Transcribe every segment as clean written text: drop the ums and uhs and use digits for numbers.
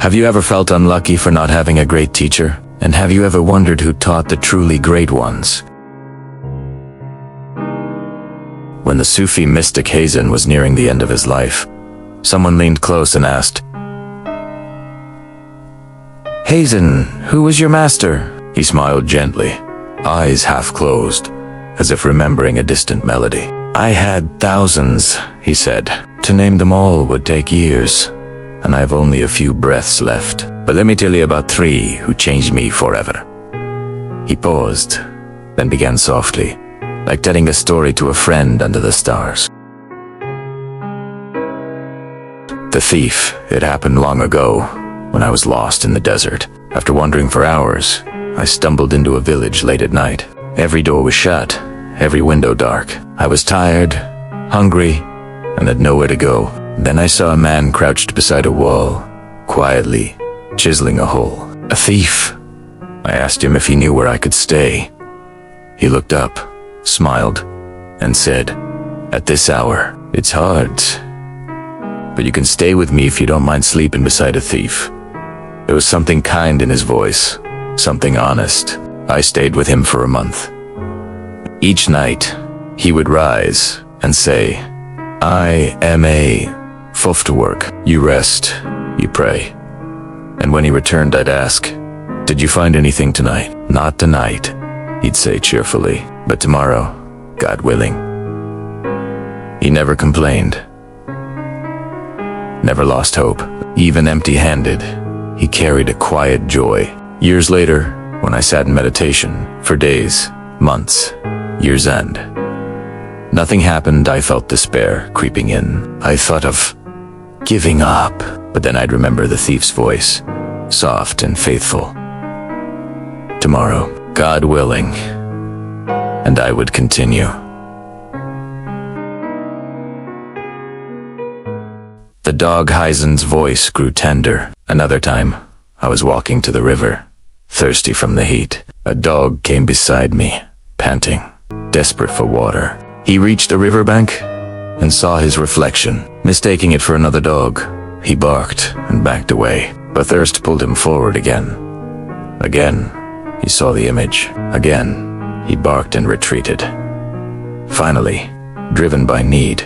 Have you ever felt unlucky for not having a great teacher? And have you ever wondered who taught the truly great ones? When the Sufi mystic Hasan was nearing the end of his life, someone leaned close and asked, "Hasan, who was your master?" He smiled gently, eyes half closed, as if remembering a distant melody. "I had thousands," he said. "To name them all would take years, and I have only a few breaths left. But let me tell you about 3 who changed me forever." He paused, then began softly, like telling a story to a friend under the stars. The thief. It happened long ago, when I was lost in the desert. After wandering for hours, I stumbled into a village late at night. Every door was shut, every window dark. I was tired, hungry, and had nowhere to go. Then I saw a man crouched beside a wall, quietly chiseling a hole. A thief. I asked him if he knew where I could stay. He looked up, smiled, and said, "At this hour, it's hard, but you can stay with me if you don't mind sleeping beside a thief." There was something kind in his voice, something honest. I stayed with him for a month. Each night, he would rise and say, "I am a fof to work. You rest, you pray." And when he returned, I'd ask, "Did you find anything tonight?" "Not tonight," he'd say cheerfully, "but tomorrow, God willing." He never complained, never lost hope. Even empty-handed, he carried a quiet joy. Years later, when I sat in meditation, for days, months, year's end, nothing happened. I felt despair creeping in. I thought of giving up, but then I'd remember the thief's voice, soft and faithful. "Tomorrow, God willing," and I would continue. The dog Hasan's voice grew tender. Another time, I was walking to the river, thirsty from the heat. A dog came beside me, panting, desperate for water. He reached the riverbank and saw his reflection. Mistaking it for another dog, he barked and backed away, but thirst pulled him forward again. Again, he saw the image. Again, he barked and retreated. Finally, driven by need,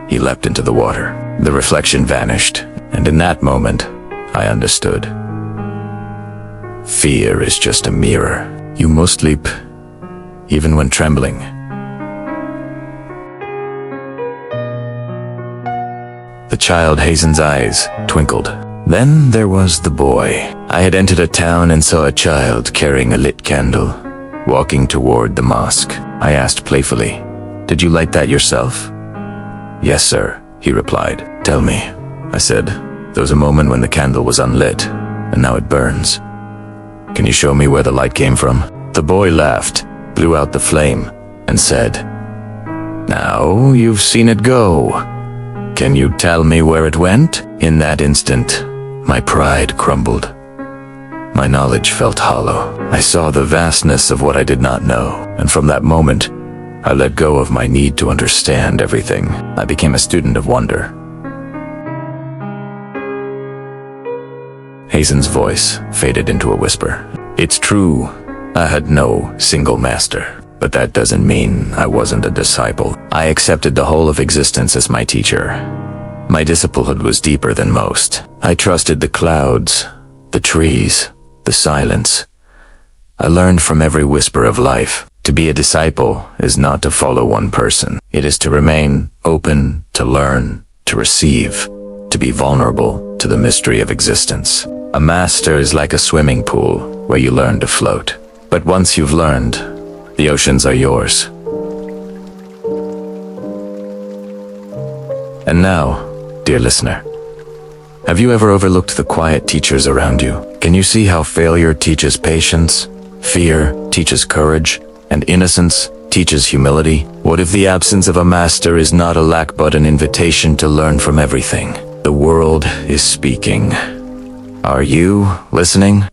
he leapt into the water. The reflection vanished, and in that moment, I understood. Fear is just a mirror. You must leap, even when trembling. The child Hasan's eyes twinkled. Then there was the boy. I had entered a town and saw a child carrying a lit candle, walking toward the mosque. I asked playfully, "Did you light that yourself?" "Yes, sir," he replied. "Tell me," I said. "There was a moment when the candle was unlit, and now it burns. Can you show me where the light came from?" The boy laughed, blew out the flame, and said, "Now you've seen it go. Can you tell me where it went?" In that instant, my pride crumbled. My knowledge felt hollow. I saw the vastness of what I did not know, and from that moment, I let go of my need to understand everything. I became a student of wonder. Hasan's voice faded into a whisper. "It's true, I had no single master, but that doesn't mean I wasn't a disciple. I accepted the whole of existence as my teacher. My disciplehood was deeper than most. I trusted the clouds, the trees, the silence. I learned from every whisper of life. To be a disciple is not to follow one person. It is to remain open, to learn, to receive, to be vulnerable to the mystery of existence. A master is like a swimming pool where you learn to float. But once you've learned, the oceans are yours." And now, dear listener, have you ever overlooked the quiet teachers around you? Can you see how failure teaches patience, fear teaches courage, and innocence teaches humility? What if the absence of a master is not a lack but an invitation to learn from everything? The world is speaking. Are you listening?